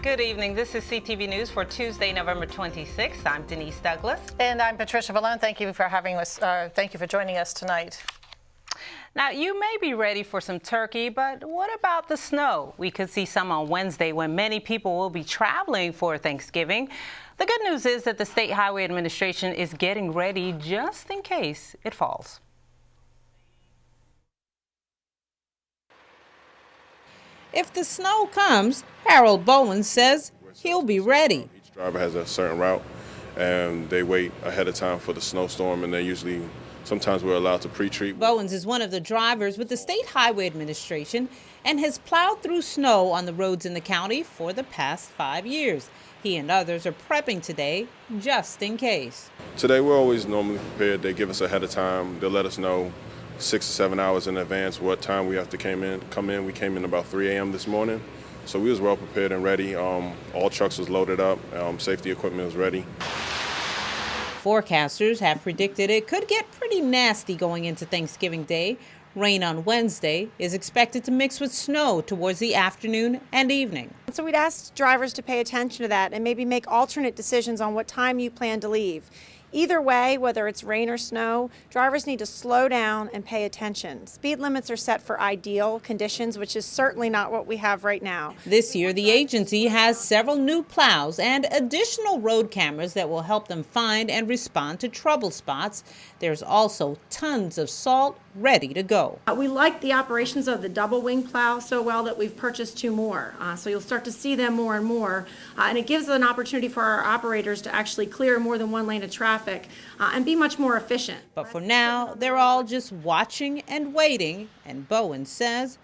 Good evening. This is CTV News for Tuesday, November 26th. I'm Denise Douglas. And I'm Patricia Valone. Thank you for having us. Thank you for joining us tonight. Now, you may be ready for some turkey, but what about the snow? We could see some on Wednesday when many people will be traveling for Thanksgiving. The good news is that the State Highway Administration is getting ready just in case it falls. If the snow comes, Harold Bowen says he'll be ready. Each driver has a certain route, and they wait ahead of time for the snowstorm, and sometimes we're allowed to pre-treat. Bowens is one of the drivers with the State Highway Administration and has plowed through snow on the roads in the county for the past 5 years. He and others are prepping today just in case. Today we're always normally prepared. They give us ahead of time. They'll let us know 6 to 7 hours in advance what time we have to come in. We came in about 3 a.m. this morning, so we was well prepared and ready. All trucks was loaded up. Safety equipment was ready. Forecasters have predicted it could get pretty nasty going into Thanksgiving Day. Rain on Wednesday is expected to mix with snow towards the afternoon and evening. So we'd ask drivers to pay attention to that and maybe make alternate decisions on what time you plan to leave. Either way, whether it's rain or snow, drivers need to slow down and pay attention. Speed limits are set for ideal conditions, which is certainly not what we have right now. This year, the agency has several new plows and additional road cameras that will help them find and respond to trouble spots. There's also tons of salt ready to go. We like the operations of the double wing plow so well that we've purchased 2 more. So you'll start to see them more and more. And it gives an opportunity for our operators to actually clear more than one lane of traffic and be much more efficient. But for now, they're all just watching and waiting, and Bowen says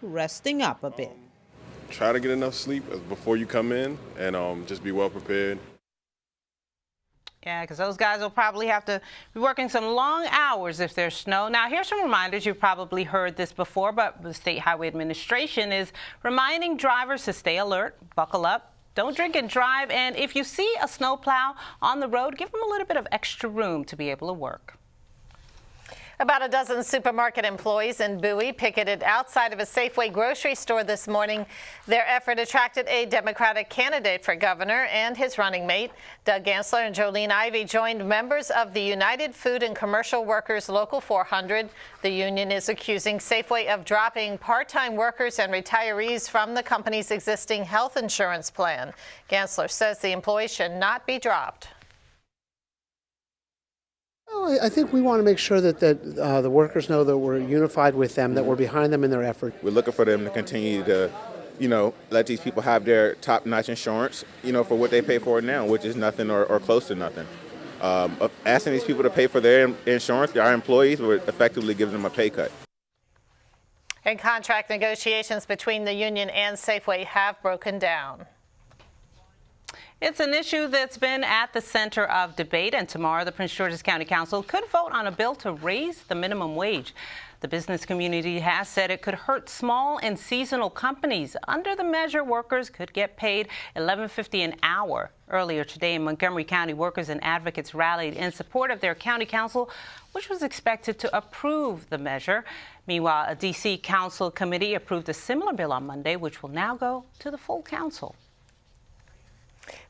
resting up a bit. Try to get enough sleep before you come in, and just be well prepared. Yeah, because those guys will probably have to be working some long hours if there's snow. Now, here's some reminders. You've probably heard this before, but the State Highway Administration is reminding drivers to stay alert, buckle up, don't drink and drive, and if you see a snowplow on the road, give them a little bit of extra room to be able to work. About a dozen supermarket employees in Bowie picketed outside of a Safeway grocery store this morning. Their effort attracted a Democratic candidate for governor and his running mate. Doug Gansler and Jolene Ivey joined members of the United Food and Commercial Workers Local 400. The union is accusing Safeway of dropping part-time workers and retirees from the company's existing health insurance plan. Gansler says the employees should not be dropped. Well, I think we want to make sure that the workers know that we're unified with them, that we're behind them in their effort. We're looking for them to continue to, let these people have their top-notch insurance, for what they pay for now, which is nothing or close to nothing. Asking these people to pay for their insurance, our employees, would effectively give them a pay cut. And contract negotiations between the union and Safeway have broken down. It's an issue that's been at the center of debate, and tomorrow the Prince George's County Council could vote on a bill to raise the minimum wage. The business community has said it could hurt small and seasonal companies. Under the measure, workers could get paid $11.50 an hour. Earlier today in Montgomery County, workers and advocates rallied in support of their county council, which was expected to approve the measure. Meanwhile, a D.C. council committee approved a similar bill on Monday, which will now go to the full council.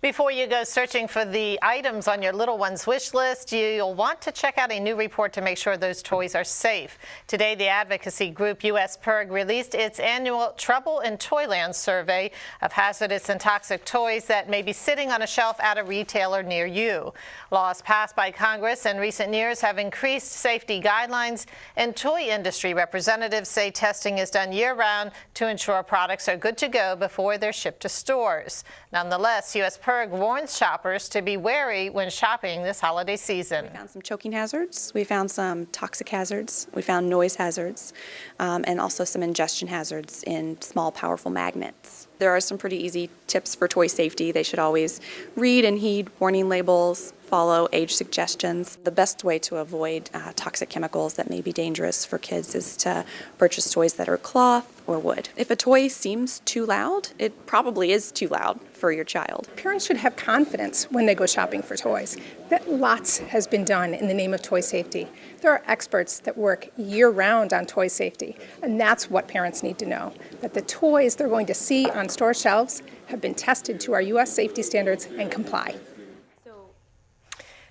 Before you go searching for the items on your little one's wish list, you'll want to check out a new report to make sure those toys are safe. Today, the advocacy group U.S. PIRG released its annual Trouble in Toyland survey of hazardous and toxic toys that may be sitting on a shelf at a retailer near you. Laws passed by Congress in recent years have increased safety guidelines, and toy industry representatives say testing is done year-round to ensure products are good to go before they're shipped to stores. Nonetheless, U.S. PIRG warns shoppers to be wary when shopping this holiday season. We found some choking hazards, we found some toxic hazards, we found noise hazards, and also some ingestion hazards in small, powerful magnets. There are some pretty easy tips for toy safety. They should always read and heed warning labels, follow age suggestions. The best way to avoid toxic chemicals that may be dangerous for kids is to purchase toys that are cloth or wood. If a toy seems too loud, it probably is too loud for your child. Parents should have confidence when they go shopping for toys. That lots has been done in the name of toy safety. There are experts that work year-round on toy safety, and that's what parents need to know, that the toys they're going to see on store shelves have been tested to our U.S. safety standards and comply.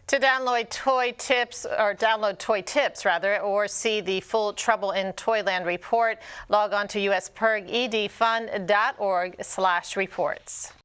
To download toy tips, or see the full Trouble in Toyland report, log on to uspirgedfund.org/reports.